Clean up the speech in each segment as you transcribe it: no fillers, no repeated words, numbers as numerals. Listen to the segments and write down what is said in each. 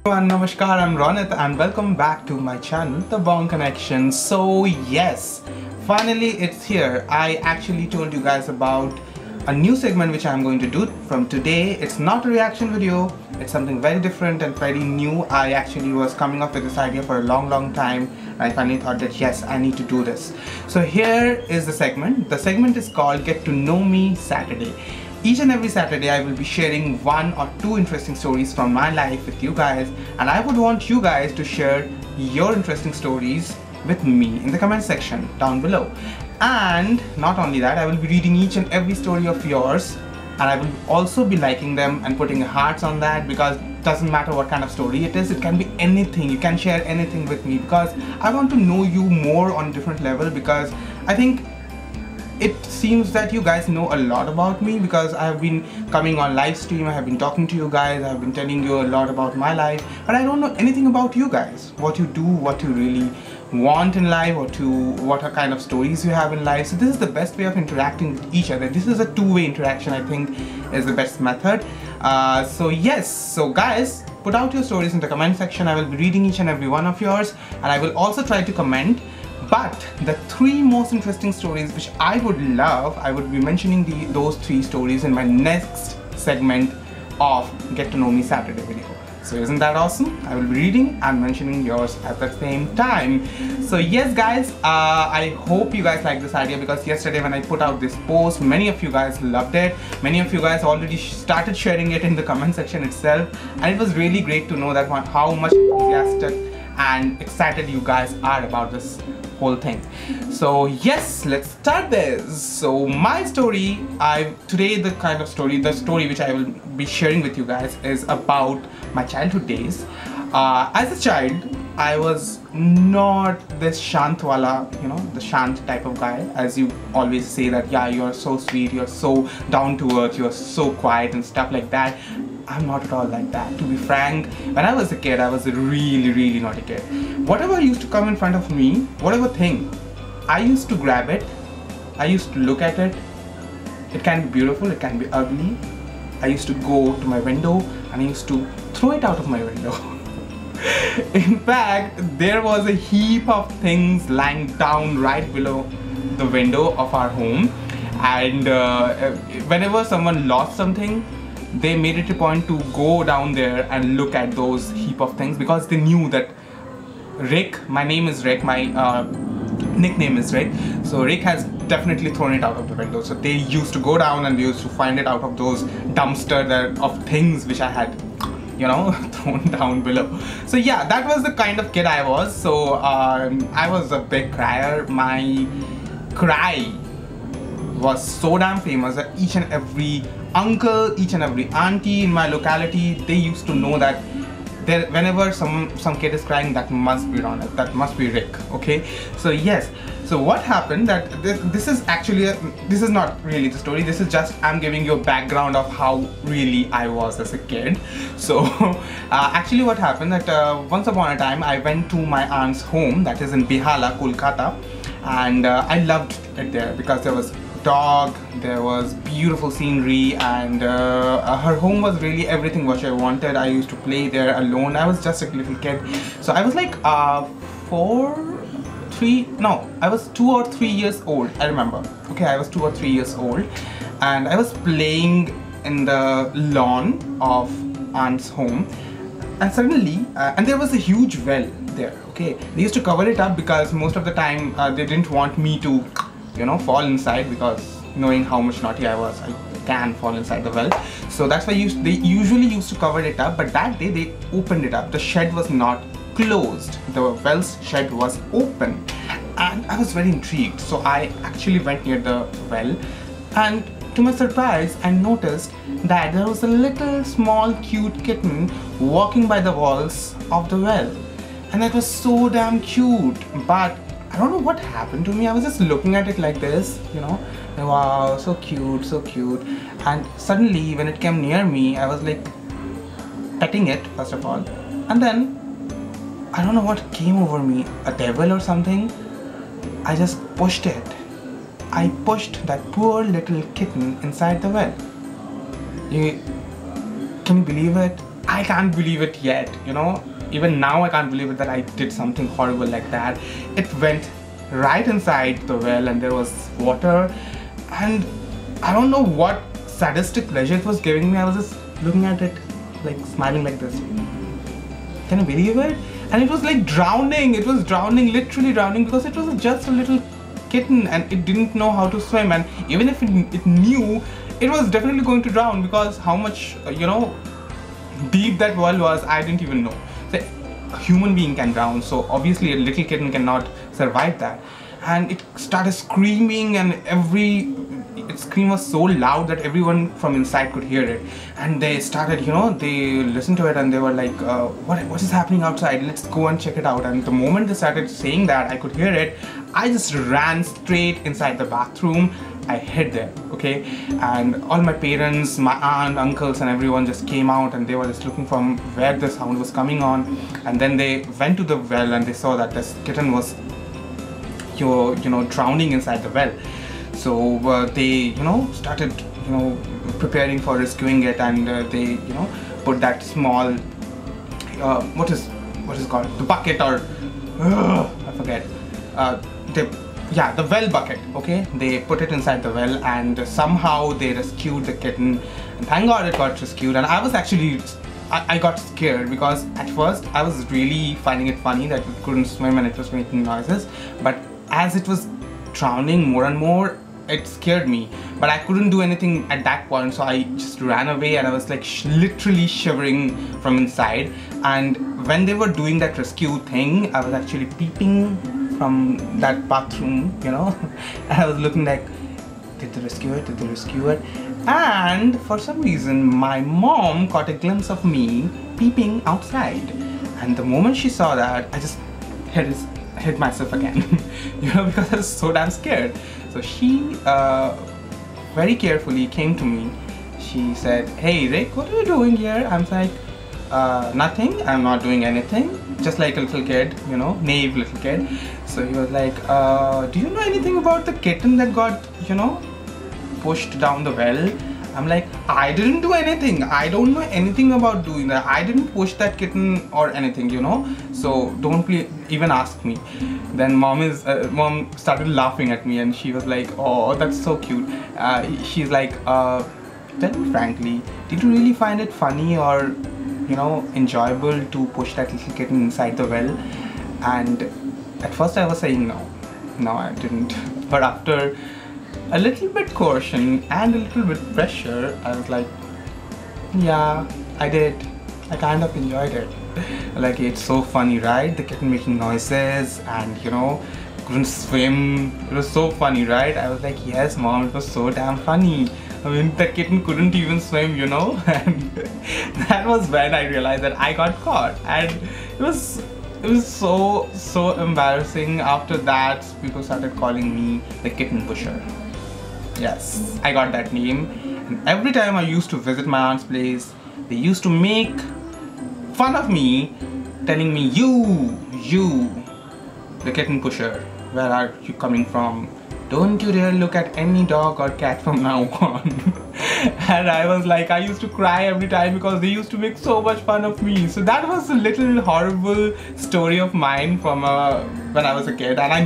Namaskar, I'm Ronit and welcome back to my channel, The Bond Connection. So yes, finally it's here. I actually told you guys about a new segment which I'm going to do from today. It's not a reaction video, it's something very different and very new. I actually was coming up with this idea for a long time. I finally thought that yes, I need to do this. So here is the segment. The segment is called Get to Know Me Saturday. Each and every Saturday I will be sharing one or two interesting stories from my life with you guys, and I would want you guys to share your interesting stories with me in the comment section down below. And not only that, I will be reading each and every story of yours, and I will also be liking them and putting hearts on that, because it doesn't matter what kind of story it is, it can be anything. You can share anything with me because I want to know you more on a different level, because I think it seems that you guys know a lot about me, because I have been coming on live stream, I have been talking to you guys, I have been telling you a lot about my life, but I don't know anything about you guys, what you do, what you really want in life, what are kind of stories you have in life. So this is the best way of interacting with each other. This is a two-way interaction, I think is the best method. So yes, so guys, put out your stories in the comment section. I will be reading each and every one of yours, and I will also try to comment. But the three most interesting stories which I would love, I would be mentioning those three stories in my next segment of Get to Know Me Saturday video. So isn't that awesome? I will be reading and mentioning yours at the same time. So yes guys, I hope you guys like this idea, because yesterday when I put out this post, many of you guys loved it. Many of you guys already started sharing it in the comment section itself, and it was really great to know that how much enthusiastic and excited you guys are about this whole thing. So yes, let's start this. So my story, today the story which I will be sharing with you guys is about my childhood days. As a child, I was not this shant wala, the shant type of guy, as you always say that yeah, you're so sweet, you're so down to earth, you're so quiet and stuff like that. I'm not at all like that. To be frank, when I was a kid, I was a really naughty kid. Whatever used to come in front of me, whatever thing, I used to grab it, I used to look at it. It can be beautiful, it can be ugly. I used to go to my window and I used to throw it out of my window. In fact, there was a heap of things lying down right below the window of our home, and whenever someone lost something, they made it a point to go down there and look at those heap of things, because they knew that Rick, my name is Rick, my nickname is Rick, so Rick has definitely thrown it out of the window. So they used to go down and they used to find it out of those dumpster of things which I had thrown down below. So yeah, that was the kind of kid I was. So I was a big crier. My cry was so damn famous that each and every uncle, each and every auntie in my locality, they used to know that whenever some kid is crying, that must be Ronit, that must be Rick. Okay, so yes, so what happened, that this is actually this is not really the story, this is just I'm giving you a background of how really I was as a kid. So actually what happened, that once upon a time I went to my aunt's home, that is in Behala, Kolkata, and I loved it there because there was dog, there was beautiful scenery, and her home was really everything what I wanted. I used to play there alone. I was just a little kid, so I was like I was 2 or 3 years old, I remember. Okay, I was 2 or 3 years old, and I was playing in the lawn of aunt's home, and suddenly and there was a huge well there. Okay, they used to cover it up because most of the time they didn't want me to fall inside, because knowing how much naughty I was, I can fall inside the well. So that's why they usually used to cover it up, but that day they opened it up. The shed was not closed, the well's shed was open, and I was very intrigued. So I actually went near the well, and to my surprise, I noticed that there was a little small cute kitten walking by the walls of the well, and that was so damn cute. But I don't know what happened to me. I was just looking at it like this, wow, so cute, so cute. And suddenly when it came near me, I was like petting it first of all, and then I don't know what came over me, a devil or something. I just pushed it. I pushed that poor little kitten inside the well. Can you believe it? I can't believe it yet, you know. Even now I can't believe it that I did something horrible like that. It went right inside the well and there was water, and I don't know what sadistic pleasure it was giving me. I was just looking at it, like smiling like this. Can you believe it? And it was like drowning. It was drowning, literally drowning, because it was just a little kitten and it didn't know how to swim. And even if it knew, it was definitely going to drown, because how much, you know, deep that well was, I didn't even know. So a human being can drown, so obviously a little kitten cannot survive that. And it started screaming, and its scream was so loud that everyone from inside could hear it. And they started, you know, they listened to it and they were like, what is happening outside? Let's go and check it out. And the moment they started saying that, I could hear it, I just ran straight inside the bathroom. I hid there, okay? And all my parents, my aunt, uncles and everyone just came out, and they were just looking from where the sound was coming on. And then they went to the well and they saw that this kitten was, you know, drowning inside the well. So they, you know, started, you know, preparing for rescuing it, and they, you know, put that small, what is it called? The bucket, or I forget. The well bucket. Okay, they put it inside the well, and somehow they rescued the kitten. And thank God it got rescued. And I was actually, I got scared, because at first I was really finding it funny that it couldn't swim and it was making noises. But as it was drowning more and more, it scared me, but I couldn't do anything at that point, so I just ran away, and I was like literally shivering from inside. And when they were doing that rescue thing, I was actually peeping from that bathroom, you know, and I was looking like, did they rescue it? Did they rescue it? And for some reason, my mom caught a glimpse of me peeping outside, and the moment she saw that, I just hit myself again, you know, because I was so damn scared. So she very carefully came to me. She said, "Hey Rick, what are you doing here?" I'm like, nothing, I'm not doing anything, just like a little kid, you know, naive little kid. So he was like, do you know anything about the kitten that got, you know, pushed down the well? I'm like, I didn't do anything. I don't know anything about doing that. I didn't push that kitten or anything, you know. So don't even ask me. Then mom started laughing at me, and she was like, oh, that's so cute. She's like, tell me frankly, did you really find it funny or, you know, enjoyable to push that little kitten inside the well? And at first I was saying no, I didn't. But after a little bit caution and a little bit pressure, I was like, yeah, I did. I kind of enjoyed it. Like, it's so funny, right? The kitten making noises and, you know, couldn't swim. It was so funny, right? I was like, yes mom, it was so damn funny. I mean, the kitten couldn't even swim, you know. And that was when I realized that I got caught. And it was so embarrassing. After that, people started calling me the kitten pusher. Yes, I got that name. And every time I used to visit my aunt's place, they used to make fun of me, telling me, you, the kitten pusher, where are you coming from? Don't you dare look at any dog or cat from now on. And I was like, I used to cry every time because they used to make so much fun of me. So that was a little horrible story of mine from when I was a kid. And I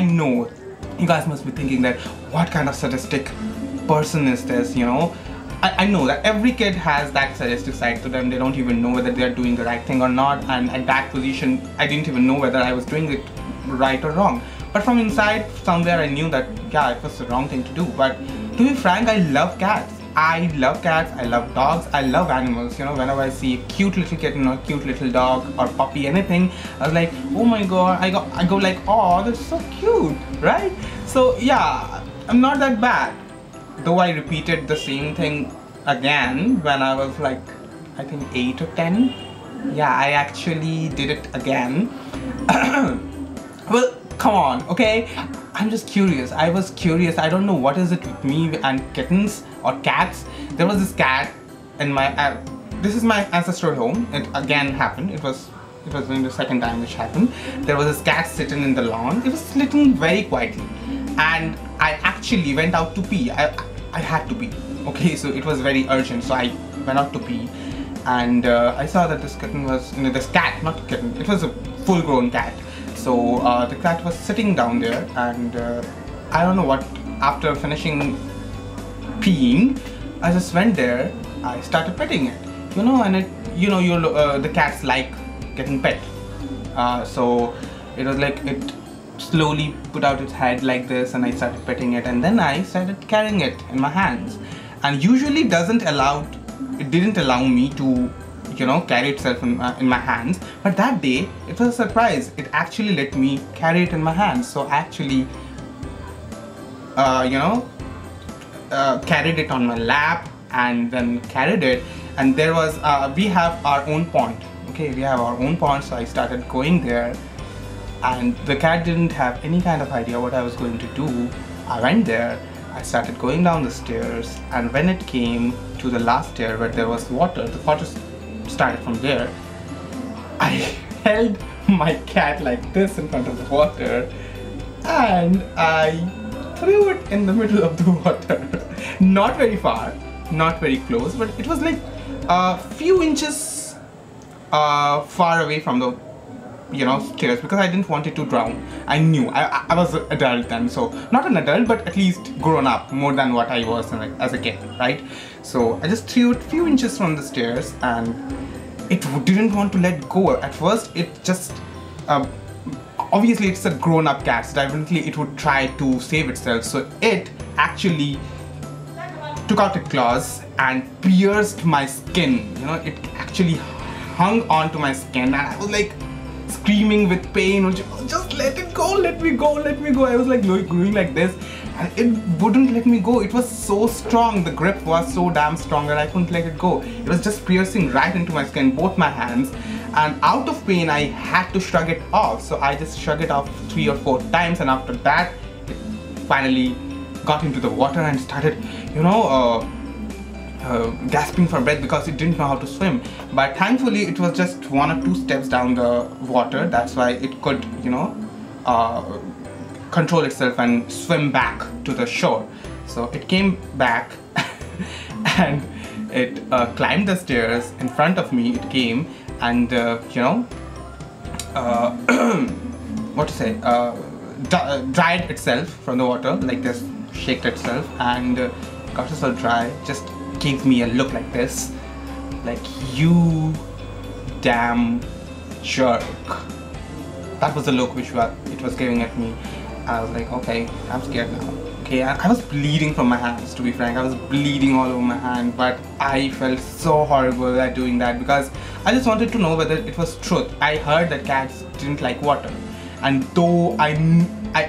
know, you guys must be thinking that, what kind of sadistic person is this, you know? I know that every kid has that sadistic side to them. They don't even know whether they're doing the right thing or not. And at that position, I didn't even know whether I was doing it right or wrong. But from inside, somewhere I knew that, yeah, it was the wrong thing to do. But to be frank, I love cats. I love dogs, I love animals. You know, whenever I see a cute little kitten or cute little dog or puppy, anything, I was like, oh my god, I go like, oh, that's so cute, right? So yeah, I'm not that bad. Though I repeated the same thing again when I was like, I think 8 or 10. Yeah, I actually did it again. Well, come on, okay? I'm just curious. I was curious. I don't know what is it with me and kittens or cats. There was this cat in my... this is my ancestral home. It again happened. It was in the second time which happened. There was this cat sitting in the lawn. It was sitting very quietly. And I actually went out to pee. I had to pee. Okay, so it was very urgent. So I went out to pee. and I saw that this kitten was, this cat, not kitten, it was a full-grown cat. So the cat was sitting down there, and I don't know what, after finishing peeing, I just went there, I started petting it, and it, the cats like getting pet. So it was like, it slowly put out its head like this, and I started petting it, and then I started carrying it in my hands. And usually it didn't allow me to carry itself in my hands, but that day it was a surprise. It actually let me carry it in my hands. So I actually carried it on my lap and then carried it, and there was we have our own pond. Okay, we have our own pond, so I started going there, and the cat didn't have any kind of idea what I was going to do. I went there, I started going down the stairs, and when it came to the last stair where there was water, the water started from there. I held my cat like this in front of the water, and I threw it in the middle of the water. Not very far, not very close, but it was like a few inches far away from the stairs, because I didn't want it to drown. I knew I was an adult then, so not an adult, but at least grown up more than what I was as a kid, right? So I just threw it a few inches from the stairs, and it didn't want to let go. At first it just obviously it's a grown-up cat, so definitely it would try to save itself. So it actually took out its claws and pierced my skin. It actually hung onto my skin, and I was like screaming with pain, just let it go, let me go, let me go. I was like going like this, and it wouldn't let me go. It was so strong, the grip was so damn strong that I couldn't let it go. It was just piercing right into my skin, both my hands, and out of pain I had to shrug it off. So I just shrugged it off 3 or 4 times, and after that it finally got into the water and started gasping for breath because it didn't know how to swim. But thankfully it was just 1 or 2 steps down the water. That's why it could control itself and swim back to the shore. So it came back and it climbed the stairs in front of me. It came and what to say, dried itself from the water like this, shaked itself, and got itself dry, just gave me a look like this, like, you damn jerk. That was the look which it was giving at me. I was like, okay, I'm scared now. Okay, I was bleeding from my hands, to be frank. I was bleeding all over my hand, but I felt so horrible at doing that because I just wanted to know whether it was truth. I heard that cats didn't like water, and though I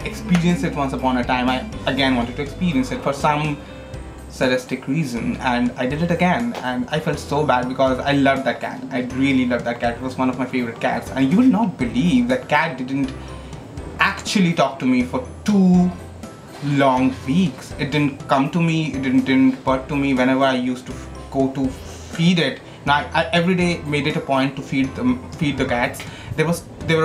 experienced it once upon a time, I again wanted to experience it for some sadistic reason, and I did it again, and I felt so bad because I loved that cat. I really loved that cat. It was one of my favorite cats, and you will not believe that cat didn't actually talk to me for 2 long weeks. It didn't come to me, it didn't purr to me whenever I used to go to feed it. Now I every day made it a point to feed the cats. There were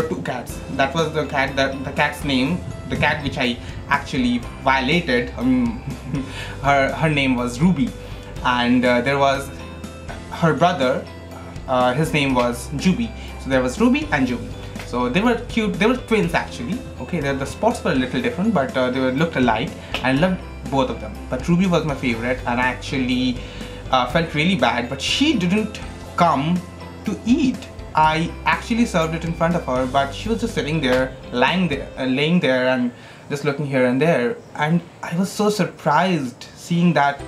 2 cats. That was the cat's name. The cat which I actually violated, her name was Ruby, and there was her brother, his name was Juby. So there was Ruby and Juby. So they were cute. They were twins actually. Okay, the spots were a little different, but they looked alike. I loved both of them. But Ruby was my favorite, and I actually felt really bad. But she didn't come to eat. I actually served it in front of her, but she was just sitting there, laying there, and just looking here and there. And I was so surprised seeing that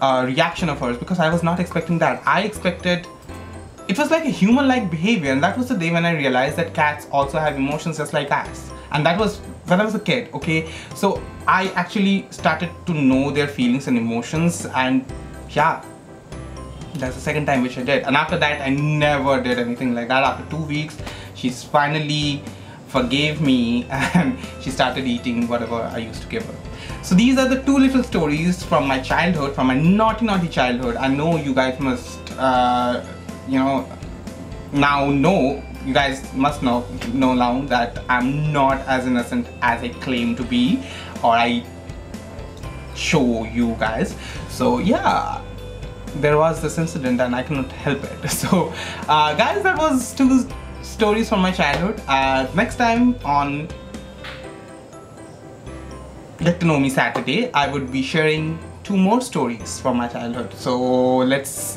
reaction of hers, because I was not expecting that. I expected it was like a human-like behavior, and that was the day when I realized that cats also have emotions just like us. And that was when I was a kid, okay? So I actually started to know their feelings and emotions, and yeah, that's the second time which I did. And after that I never did anything like that. After 2 weeks she finally forgave me and she started eating whatever I used to give her. So these are the 2 little stories from my childhood, from my naughty childhood. I know you guys must you guys must know now that I'm not as innocent as I claim to be, or I show you guys. So yeah, there was this incident and I cannot help it. So guys, that was 2 stories from my childhood. Next time on Get to Know Me Saturday, I would be sharing 2 more stories from my childhood. So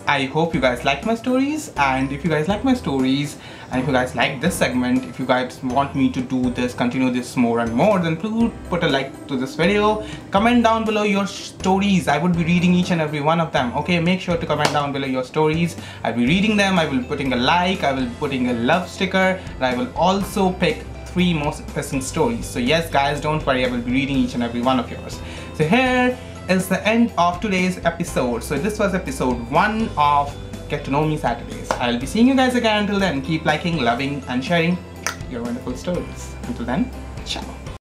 I hope you guys like my stories, and if you guys like my stories and if you guys like this segment, if you guys want me to do this, continue this more and more, then please put a like to this video. Comment down below your stories. I would be reading each and every one of them. Okay, make sure to comment down below your stories. I'll be reading them. I will be putting a like, I will be putting a love sticker, and I will also pick 3 most interesting stories. So yes guys, don't worry, I will be reading each and every one of yours. So here is the end of today's episode. So this was episode 1 of Get to Know Me Saturdays. I'll be seeing you guys again. Until then, keep liking, loving and sharing your wonderful stories. Until then, ciao.